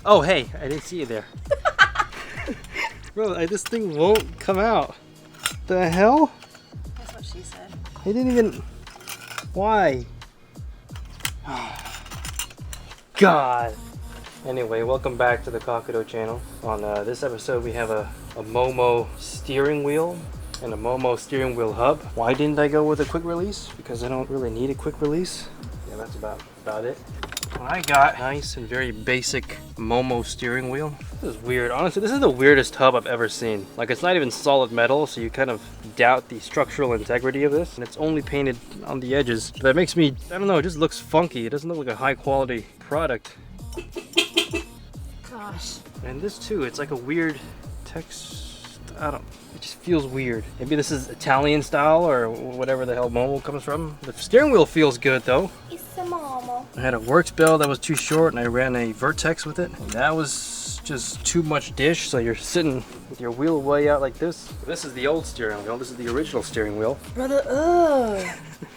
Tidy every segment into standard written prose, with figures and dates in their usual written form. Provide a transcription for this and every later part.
Oh, hey, I didn't see you there. Bro, this thing won't come out. The hell? That's what she said. I didn't even... Why? God. Anyway, welcome back to the Pareto channel. On this episode, we have a MOMO steering wheel and a MOMO steering wheel hub. Why didn't I go with a quick release? Because I don't really need a quick release. Yeah, that's about it. I got nice and very basic MOMO steering wheel. This is weird. Honestly, this is the weirdest hub I've ever seen. Like, it's not even solid metal, so you kind of doubt the structural integrity of this. And it's only painted on the edges. That makes me, I don't know, it just looks funky. It doesn't look like a high quality product. Gosh. And this too, it's like a weird text, it just feels weird. Maybe this is Italian style or whatever the hell MOMO comes from. The steering wheel feels good though. It's a MOMO. I had a Works bell that was too short and I ran a Vertex with it. And that was just too much dish, so you're sitting with your wheel way out like this. This is the old steering wheel, this is the original steering wheel. Brother, ugh.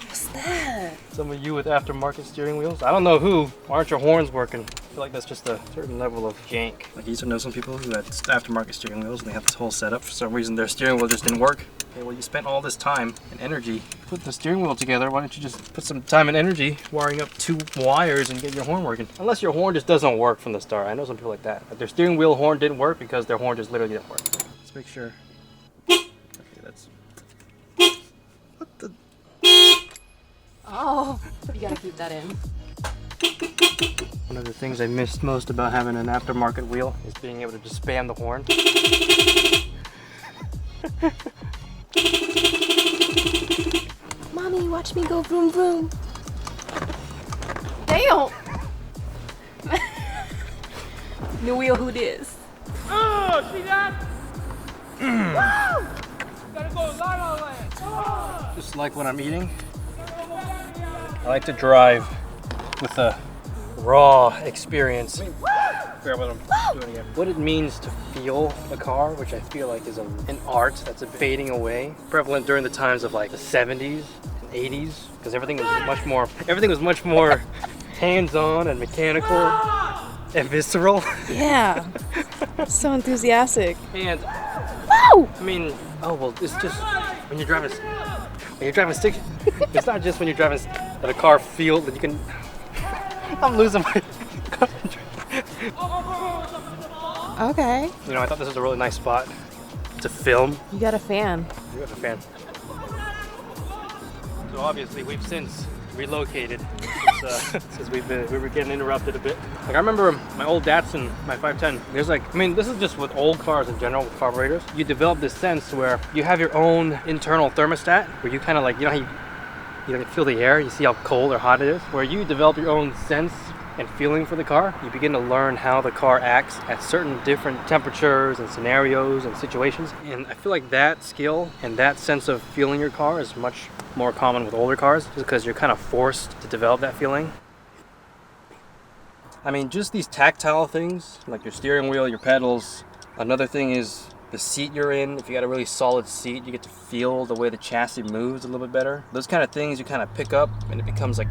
What's that? Some of you with aftermarket steering wheels. I don't know who. Why aren't your horns working? I feel like that's just a certain level of jank. Like, you used to know some people who had aftermarket steering wheels and they have this whole setup. For some reason, their steering wheel just didn't work. Okay, well, you spent all this time and energy putting the steering wheel together. Why don't you just put some time and energy wiring up 2 wires and get your horn working? Unless your horn just doesn't work from the start. I know some people like that. But their steering wheel horn didn't work because their horn just literally didn't work. Let's make sure. Okay, that's... What the... Oh, you gotta keep that in. One of the things I missed most about having an aftermarket wheel is being able to just spam the horn. Mommy, watch me go vroom vroom. Damn! New wheel, who this? Oh, see that? Woo! Gotta go La La Land. Oh. Just like when I'm eating, I like to drive with a raw experience. What it means to feel a car, which I feel like is an art that's fading away, prevalent during the times of like the 70s and 80s, because everything was much more hands-on and mechanical and visceral. Yeah. So enthusiastic. And Woo! I mean, oh well, it's just when you're driving stick. It's not just when you're driving that a car feels that you can. I'm losing my. Okay. You know, I thought this was a really nice spot to film. You got a fan. You got a fan. So obviously we've since relocated since we were getting interrupted a bit. Like, I remember my old Datsun, my 510. There's like, I mean, this is just with old cars in general, with carburetors. You develop this sense where you have your own internal thermostat, where you kind of like, you know how you feel the air, you see how cold or hot it is, where you develop your own sense and feeling for the car. You begin to learn how the car acts at certain different temperatures and scenarios and situations. And I feel like that skill and that sense of feeling your car is much more common with older cars, just because you're kind of forced to develop that feeling. I mean, just these tactile things, like your steering wheel, your pedals. Another thing is the seat you're in. If you got a really solid seat, you get to feel the way the chassis moves a little bit better. Those kind of things you kind of pick up, and it becomes like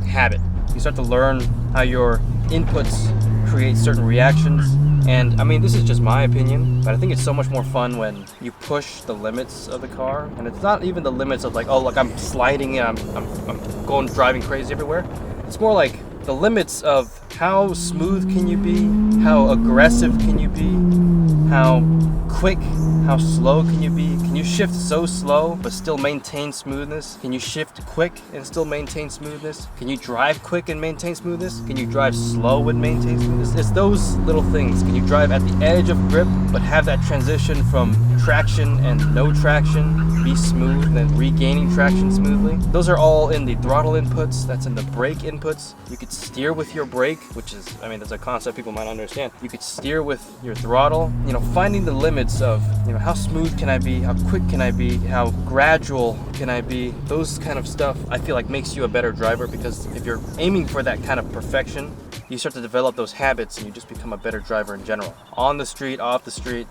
habit. You start to learn how your inputs create certain reactions. And I mean, this is just my opinion, but I think it's so much more fun when you push the limits of the car. And it's not even the limits of like, oh look, I'm sliding and I'm driving crazy everywhere. It's more like the limits of how smooth can you be, how aggressive can you be, how quick, how slow can you be? Can you shift so slow but still maintain smoothness? Can you shift quick and still maintain smoothness? Can you drive quick and maintain smoothness? Can you drive slow and maintain smoothness? It's those little things. Can you drive at the edge of grip but have that transition from traction and no traction, be smooth and then regaining traction smoothly? Those are all in the throttle inputs, that's in the brake inputs. You could steer with your brake, which is, I mean, that's a concept people might understand. You could steer with your throttle, you know, finding the limits of, you know, how smooth can I be, how quick can I be, how gradual can I be. Those kind of stuff I feel like makes you a better driver, because if you're aiming for that kind of perfection, you start to develop those habits and you just become a better driver in general. On the street, off the street,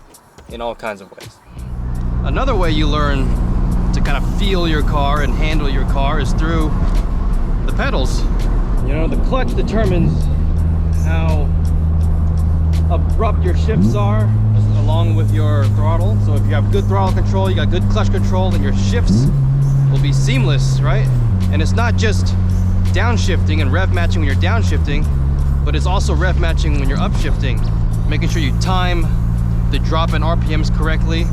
in all kinds of ways. Another way you learn to kind of feel your car and handle your car is through the pedals. You know, the clutch determines how abrupt your shifts are, along with your throttle. So if you have good throttle control, you got good clutch control, then your shifts will be seamless, right? And it's not just downshifting and rev matching when you're downshifting, but it's also rev matching when you're upshifting, making sure you time the drop in RPMs correctly.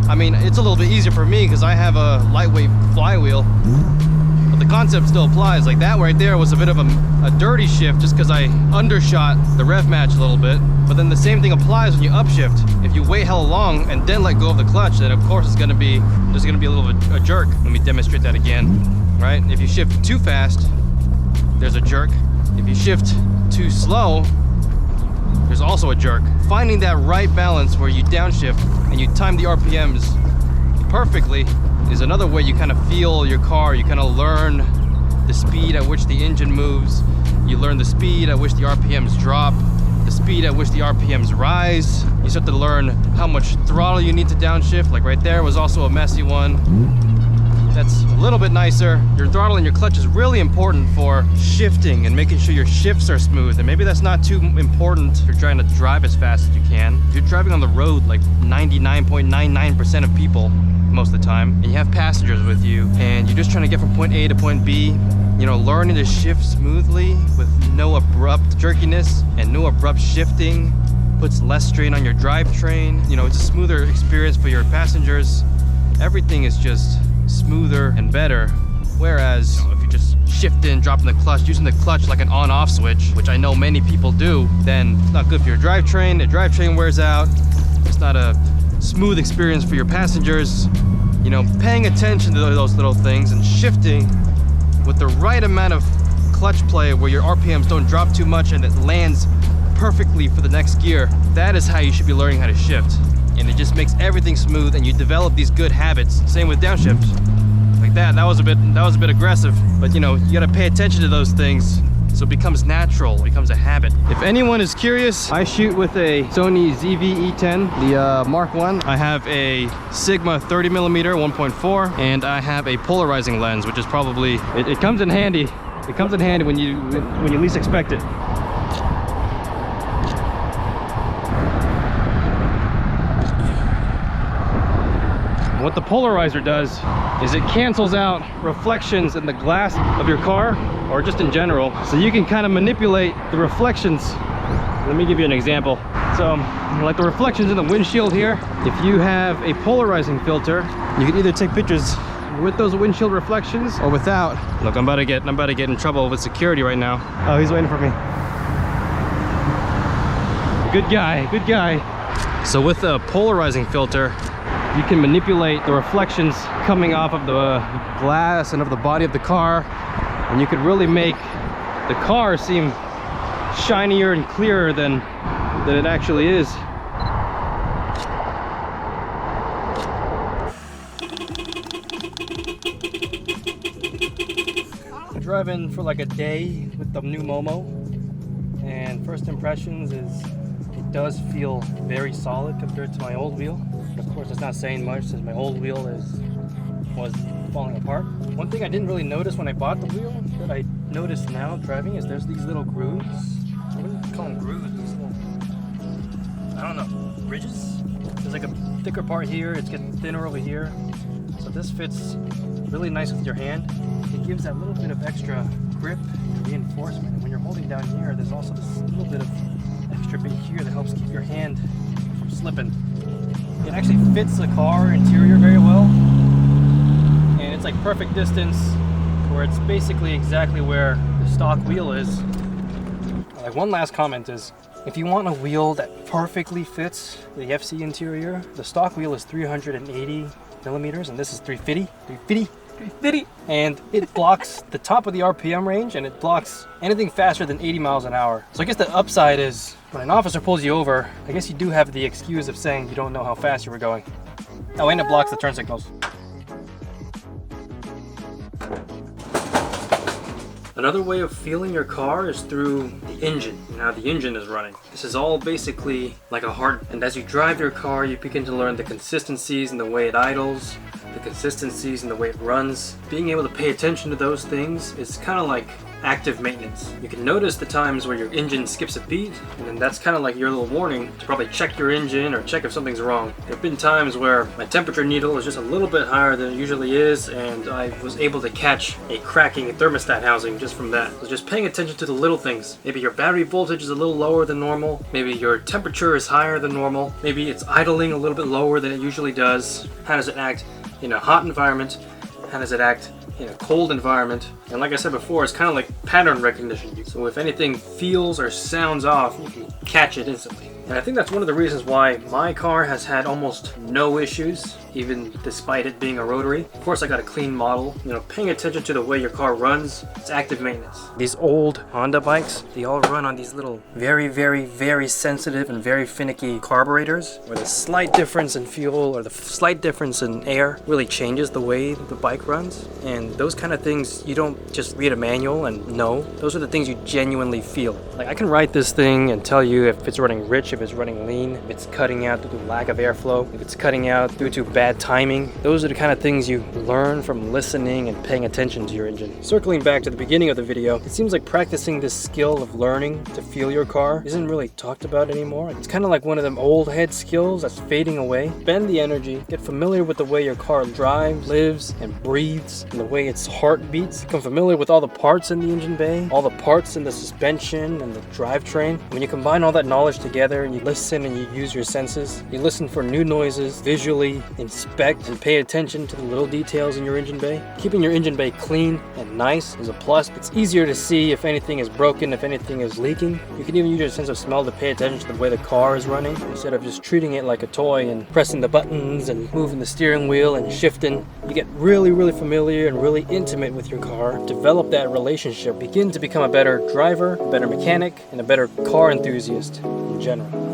I mean, it's a little bit easier for me because I have a lightweight flywheel, but the concept still applies. Like that right there was a bit of a dirty shift just because I undershot the rev match a little bit. But then the same thing applies when you upshift. If you wait hella long and then let go of the clutch, then of course there's gonna be a little bit a jerk. Let me demonstrate that again, right? If you shift too fast, there's a jerk. If you shift too slow, there's also a jerk. Finding that right balance where you downshift and you time the RPMs perfectly is another way you kind of feel your car. You kind of learn the speed at which the engine moves. You learn the speed at which the RPMs drop, the speed at which the RPMs rise. You start to learn how much throttle you need to downshift. Like right there was also a messy one. That's a little bit nicer. Your throttle and your clutch is really important for shifting and making sure your shifts are smooth. And maybe that's not too important if you're trying to drive as fast as you can. If you're driving on the road like 99.99% of people most of the time, and you have passengers with you, and you're just trying to get from point A to point B, you know, learning to shift smoothly with no abrupt jerkiness and no abrupt shifting puts less strain on your drivetrain. You know, it's a smoother experience for your passengers. Everything is just smoother and better. Whereas, you know, if you just shift in, dropping the clutch, using the clutch like an on-off switch, which I know many people do, then it's not good for your drivetrain. The drivetrain wears out. It's not a smooth experience for your passengers. You know, paying attention to those little things and shifting with the right amount of clutch play where your RPMs don't drop too much and it lands perfectly for the next gear. That is how you should be learning how to shift. And it just makes everything smooth, and you develop these good habits. Same with downshift. Like that was a bit aggressive, but you know, you gotta pay attention to those things so it becomes natural, it becomes a habit. If anyone is curious, I shoot with a Sony ZV-E10, the Mark 1. I have a Sigma 30mm 1.4, and I have a polarizing lens, which is probably, it comes in handy. It comes in handy when you least expect it. What the polarizer does is it cancels out reflections in the glass of your car, or just in general, so you can kind of manipulate the reflections. Let me give you an example. So like the reflections in the windshield here, if you have a polarizing filter, you can either take pictures with those windshield reflections or without. Look, I'm about to get in trouble with security right now. Oh, he's waiting for me. Good guy. So with a polarizing filter, you can manipulate the reflections coming off of the glass and of the body of the car, and you could really make the car seem shinier and clearer than it actually is. I'm driving for like a day with the new MOMO, and first impressions is it does feel very solid compared to my old wheel. Of course, it's not saying much since my old wheel was falling apart. One thing I didn't really notice when I bought the wheel that I noticed now driving is there's these little grooves. I wouldn't call them grooves, these little, I don't know, ridges? There's like a thicker part here, it's getting thinner over here. So this fits really nice with your hand. It gives that little bit of extra grip and reinforcement. And when you're holding down here, there's also this little bit of extra bit here that helps keep your hand from slipping. It actually fits the car interior very well, and it's like perfect distance where it's basically exactly where the stock wheel is. Like one last comment is, if you want a wheel that perfectly fits the FC interior, the stock wheel is 380 millimeters and this is 350, and it blocks the top of the RPM range, and it blocks anything faster than 80 miles an hour. So I guess the upside is when an officer pulls you over, I guess you do have the excuse of saying you don't know how fast you were going. Oh, and it blocks the turn signals. Another way of feeling your car is through the engine. Now the engine is running. This is all basically like a heart, and as you drive your car, you begin to learn the consistencies in the way it idles, the consistencies in the way it runs. Being able to pay attention to those things is kind of like active maintenance. You can notice the times where your engine skips a beat, and then that's kind of like your little warning to probably check your engine or check if something's wrong. There have been times where my temperature needle is just a little bit higher than it usually is, and I was able to catch a cracking thermostat housing just from that. So just paying attention to the little things. Maybe your battery voltage is a little lower than normal. Maybe your temperature is higher than normal. Maybe it's idling a little bit lower than it usually does. How does it act in a hot environment? How does it act in a cold environment? And like I said before, it's kind of like pattern recognition. So if anything feels or sounds off, you can catch it instantly. And I think that's one of the reasons why my car has had almost no issues, even despite it being a rotary. Of course, I got a clean model. You know, paying attention to the way your car runs, it's active maintenance. These old Honda bikes, they all run on these little very, very, very sensitive and very finicky carburetors, where the slight difference in fuel or the slight difference in air really changes the way the bike runs. And those kind of things, you don't just read a manual and know. Those are the things you genuinely feel. Like, I can write this thing and tell you if it's running rich, if it's running lean, if it's cutting out due to lack of airflow, if it's cutting out due to bad timing. Those are the kind of things you learn from listening and paying attention to your engine. Circling back to the beginning of the video, it seems like practicing this skill of learning to feel your car isn't really talked about anymore. It's kind of like one of them old head skills that's fading away. Spend the energy, get familiar with the way your car drives, lives, and breathes, and the way its heart beats. Become familiar with all the parts in the engine bay, all the parts in the suspension and the drivetrain. When you combine all that knowledge together and you listen and you use your senses, you listen for new noises, visually inspect and pay attention to the little details in your engine bay. Keeping your engine bay clean and nice is a plus. It's easier to see if anything is broken, if anything is leaking. You can even use your sense of smell to pay attention to the way the car is running, instead of just treating it like a toy and pressing the buttons and moving the steering wheel and shifting. You get really, really familiar and really intimate with your car. Develop that relationship. Begin to become a better driver, a better mechanic, and a better car enthusiast in general.